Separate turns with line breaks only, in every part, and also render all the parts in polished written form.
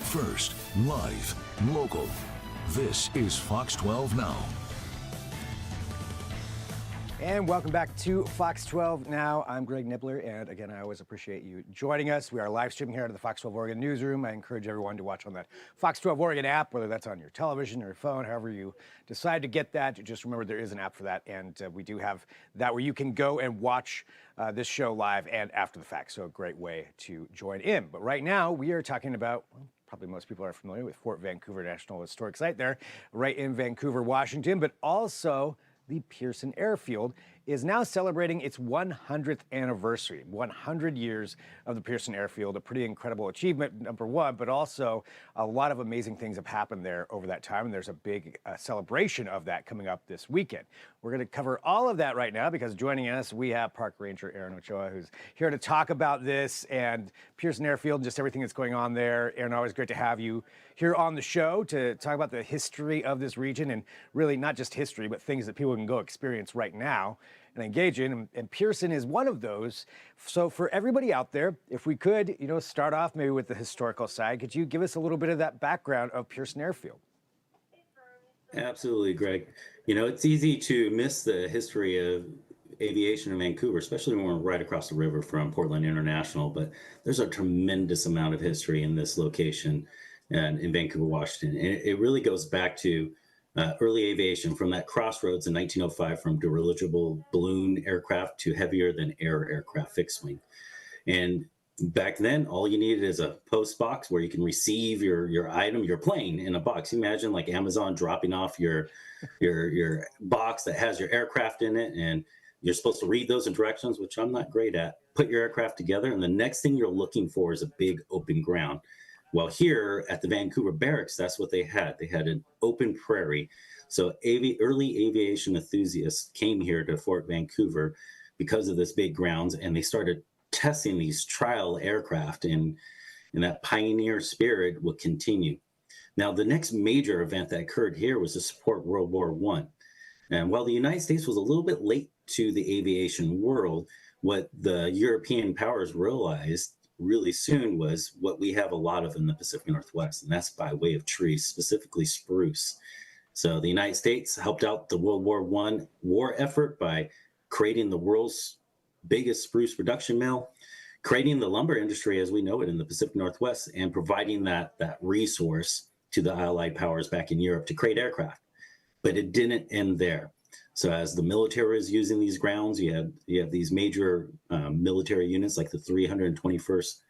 First, live, local. This is Fox 12 Now.
And welcome back to Fox 12 Now. I'm Greg Nibbler, and again, I always appreciate you joining us. We are live streaming here out of the Fox 12 Oregon newsroom. I encourage everyone to watch on that Fox 12 Oregon app, whether that's on your television or your phone, however you decide to get that. Just remember there is an app for that, and we do have that where you can go and watch this show live and after the fact. So a great way to join in. But right now, we are talking about, well, probably most people are familiar with Fort Vancouver National Historic Site there, right in Vancouver, Washington, but also the Pearson Airfield is now celebrating its 100th anniversary, 100 years of the Pearson Airfield, a pretty incredible achievement, number one, but also a lot of amazing things have happened there over that time, and there's a big celebration of that coming up this weekend. We're going to cover all of that right now because joining us, we have Park Ranger Aaron Ochoa, who's here to talk about this and Pearson Airfield, just everything that's going on there. Aaron, always great to have you here on the show to talk about the history of this region, and really not just history, but things that people can go experience right now and engage in, and Pearson is one of those. So for everybody out there, if we could, start off maybe with the historical side, could you give us a little bit of that background of Pearson Airfield?
Absolutely, Greg. It's easy to miss the history of aviation in Vancouver, especially when we're right across the river from Portland International, but there's a tremendous amount of history in this location and in Vancouver, Washington. And it really goes back to early aviation, from that crossroads in 1905, from dirigible balloon aircraft to heavier than air aircraft fixed wing. And back then, all you needed is a post box where you can receive your item, your plane, in a box. Imagine like Amazon dropping off your box that has your aircraft in it, and you're supposed to read those directions, which I'm not great at. Put your aircraft together, and the next thing you're looking for is a big open ground. Well, here at the Vancouver barracks, that's what they had. They had an open prairie. So early aviation enthusiasts came here to Fort Vancouver because of this big grounds, and they started testing these trial aircraft, and that pioneer spirit will continue. Now, the next major event that occurred here was to support World War I. And while the United States was a little bit late to the aviation world, what the European powers realized really soon was what we have a lot of in the Pacific Northwest, and that's by way of trees, specifically spruce. So the United States helped out the World War I war effort by creating the world's biggest spruce production mill, creating the lumber industry as we know it in the Pacific Northwest, and providing that resource to the Allied powers back in Europe to create aircraft. But it didn't end there. So as the military was using these grounds, you have these major military units like the 321st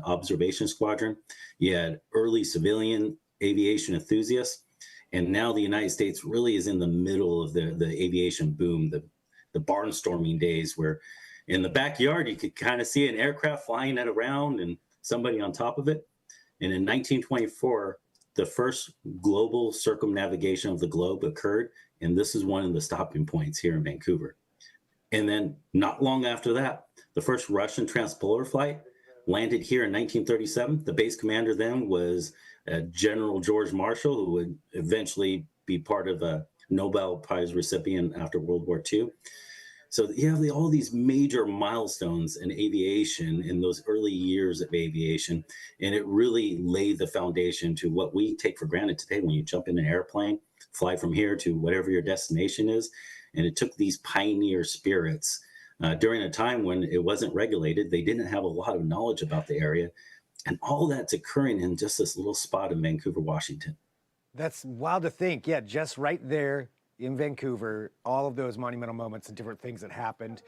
Observation Squadron. You had early civilian aviation enthusiasts. And now the United States really is in the middle of the aviation boom, the barnstorming days, where in the backyard you could kind of see an aircraft flying it around and somebody on top of it. And in 1924, the first global circumnavigation of the globe occurred. And this is one of the stopping points here in Vancouver. And then not long after that, the first Russian transpolar flight landed here in 1937. The base commander then was General George Marshall, who would eventually be part of a Nobel Prize recipient after World War II. So you have all these major milestones in aviation in those early years of aviation, and it really laid the foundation to what we take for granted today when you jump in an airplane, fly from here to whatever your destination is. And it took these pioneer spirits during a time when it wasn't regulated. They didn't have a lot of knowledge about the area, and all that's occurring in just this little spot in Vancouver, Washington.
That's wild to think. Yeah, just right there in Vancouver, all of those monumental moments and different things that happened.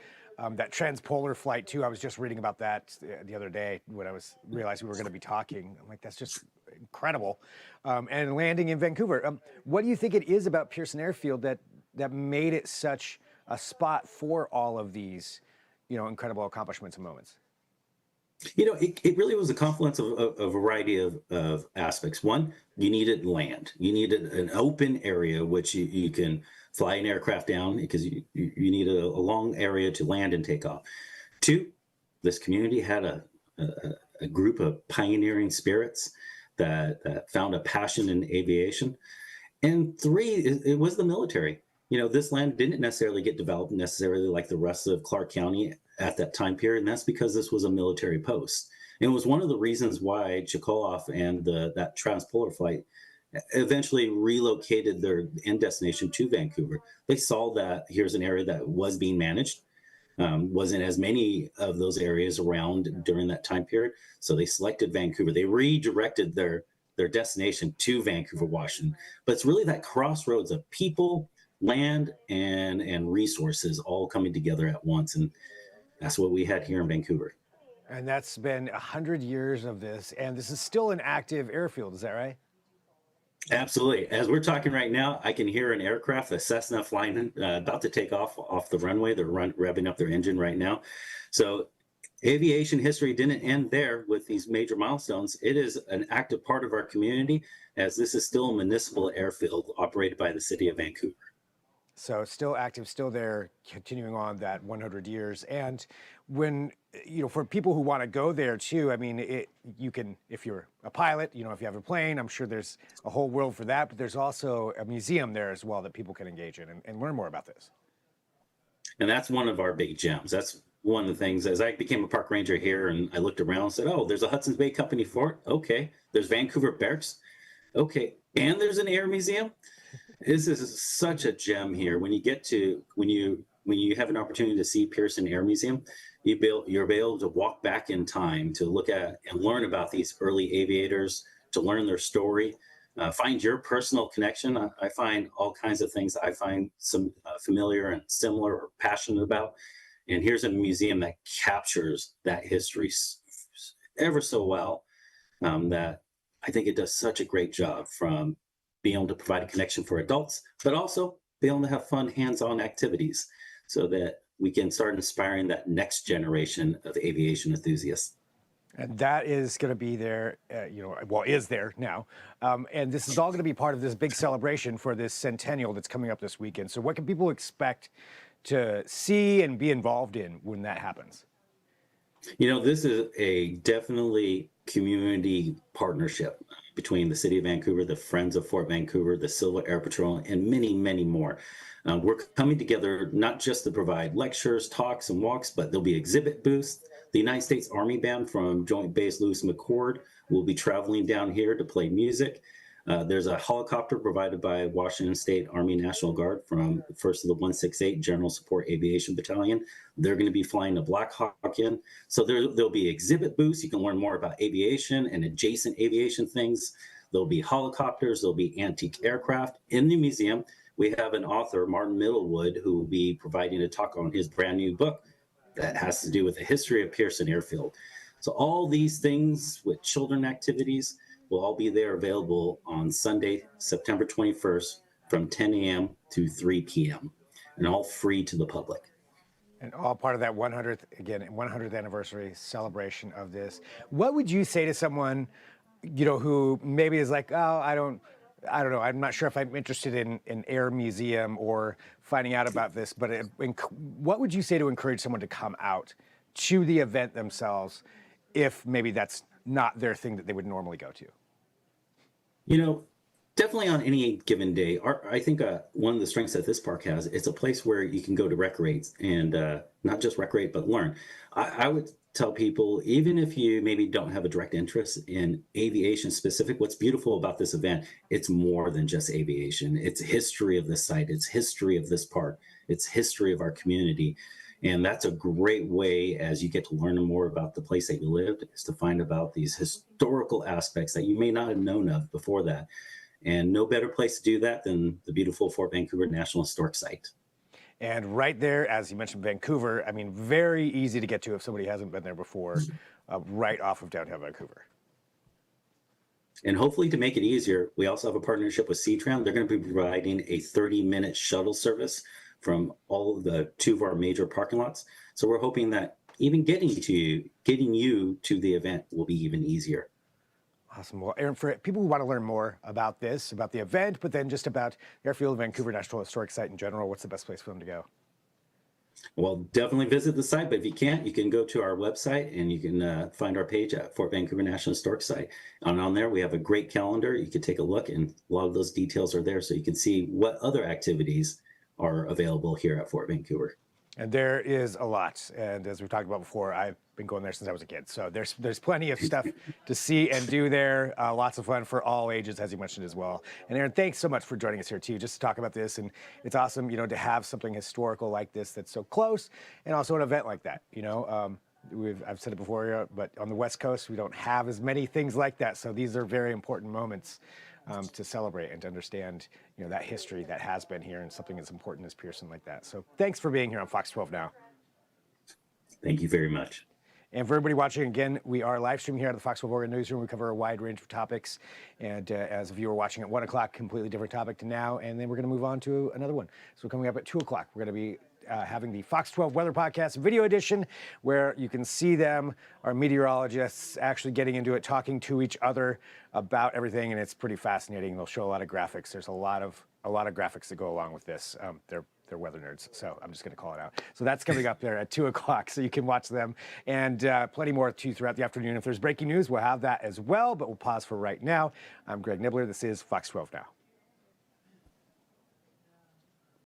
That transpolar flight too, I was just reading about that the other day when I realized we were going to be talking. I'm like, that's just incredible. And landing in Vancouver. What do you think it is about Pearson Airfield that made it such a spot for all of these, incredible accomplishments and moments?
It really was a confluence of a variety of aspects. One, you needed land. You needed an open area which you can fly an aircraft down, because you needed a long area to land and take off. Two, this community had a group of pioneering spirits that found a passion in aviation. And three, it was the military. This land didn't necessarily get developed necessarily like the rest of Clark County at that time period, and that's because this was a military post. And it was one of the reasons why Chikoloff and that transpolar flight eventually relocated their end destination to Vancouver. They saw that here's an area that was being managed. Wasn't as many of those areas around during that time period. So they selected Vancouver. They redirected their destination to Vancouver, Washington. But it's really that crossroads of people, land, and resources all coming together at once. And that's what we had here in Vancouver.
And that's been 100 years of this, and this is still an active airfield, is that right?
Absolutely. As we're talking right now, I can hear an aircraft, a Cessna flying, about to take off the runway. They're revving up their engine right now. So aviation history didn't end there with these major milestones. It is an active part of our community, as this is still a municipal airfield operated by the city of Vancouver.
So it's still active, still there, continuing on that 100 years. And when, for people who want to go there too, I mean, you can, if you're a pilot, if you have a plane, I'm sure there's a whole world for that, but there's also a museum there as well that people can engage in and learn more about this.
And that's one of our big gems. That's one of the things, as I became a park ranger here and I looked around and said, oh, there's a Hudson's Bay Company fort. Okay. There's Vancouver Barracks. Okay. And there's an air museum. This is such a gem here. When you have an opportunity to see Pearson Air Museum, you're able to walk back in time to look at and learn about these early aviators, to learn their story, find your personal connection. I find all kinds of things I find some familiar and similar or passionate about. And here's a museum that captures that history ever so well, that I think it does such a great job from being able to provide a connection for adults, but also being able to have fun hands-on activities so that we can start inspiring that next generation of aviation enthusiasts.
And that is going to be there, is there now. And this is all going to be part of this big celebration for this Centennial that's coming up this weekend. So what can people expect to see and be involved in when that happens?
This is a definitely community partnership between the City of Vancouver, the Friends of Fort Vancouver, the Civil Air Patrol, and many, many more. We're coming together not just to provide lectures, talks, and walks, but there'll be exhibit booths. The United States Army Band from Joint Base Lewis McChord will be traveling down here to play music. There's a helicopter provided by Washington State Army National Guard from 1st of the 168 General Support Aviation Battalion. They're going to be flying the Black Hawk in. So there'll be exhibit booths. You can learn more about aviation and adjacent aviation things. There'll be helicopters. There'll be antique aircraft. In the museum, we have an author, Martin Middlewood, who will be providing a talk on his brand new book that has to do with the history of Pearson Airfield. So all these things with children activities will all be there available on Sunday, September 21st from 10 a.m. to 3 p.m. and all free to the public.
And all part of that 100th anniversary celebration of this. What would you say to someone, who maybe is like, oh, I don't know, I'm not sure if I'm interested in an air museum or finding out about this, but what would you say to encourage someone to come out to the event themselves if maybe that's not their thing that they would normally go to?
Definitely on any given day. I think one of the strengths that this park has, it's a place where you can go to recreate and not just recreate, but learn. I would tell people, even if you maybe don't have a direct interest in aviation specific, what's beautiful about this event, it's more than just aviation. It's history of this site. It's history of this park. It's history of our community. And that's a great way, as you get to learn more about the place that you lived, is to find about these historical aspects that you may not have known of before that. And no better place to do that than the beautiful Fort Vancouver National Historic Site.
And right there, as you mentioned, Vancouver, I mean, very easy to get to if somebody hasn't been there before, right off of downtown Vancouver.
And hopefully to make it easier, we also have a partnership with C-Tram. They're going to be providing a 30-minute shuttle service from all of the two of our major parking lots. So we're hoping that even getting you to the event will be even easier.
Awesome. Well, Aaron, for people who want to learn more about this, about the event, but then just about Airfield Vancouver National Historic Site in general, what's the best place for them to go?
Well, definitely visit the site, but if you can't, you can go to our website and you can find our page at Fort Vancouver National Historic Site. And on there, we have a great calendar. You can take a look, and a lot of those details are there so you can see what other activities are available here at Fort Vancouver.
And there is a lot. And as we've talked about before, I've been going there since I was a kid. So there's plenty of stuff to see and do there. Lots of fun for all ages, as you mentioned as well. And Aaron, thanks so much for joining us here too, just to talk about this. And it's awesome, to have something historical like this that's so close, and also an event like that. I've said it before, but on the West Coast, we don't have as many things like that. So these are very important moments to celebrate and to understand, that history that has been here and something as important as Pearson like that. So thanks for being here on Fox 12 Now.
Thank you very much.
And for everybody watching, again, we are live streaming here at the Fox 12 Oregon Newsroom. We cover a wide range of topics. And as a viewer watching at 1 o'clock, completely different topic to now. And then we're going to move on to another one. So coming up at 2 o'clock, we're going to be having the Fox 12 Weather Podcast video edition, where you can see them, our meteorologists, actually getting into it, talking to each other about everything, and it's pretty fascinating. They'll show a lot of graphics. There's a lot of graphics that go along with this. They're weather nerds, so I'm just going to call it out. So that's coming up there at 2 o'clock, so you can watch them, and plenty more too throughout the afternoon. If there's breaking news, we'll have that as well, but we'll pause for right now. I'm Greg Nibbler. This is Fox 12 Now.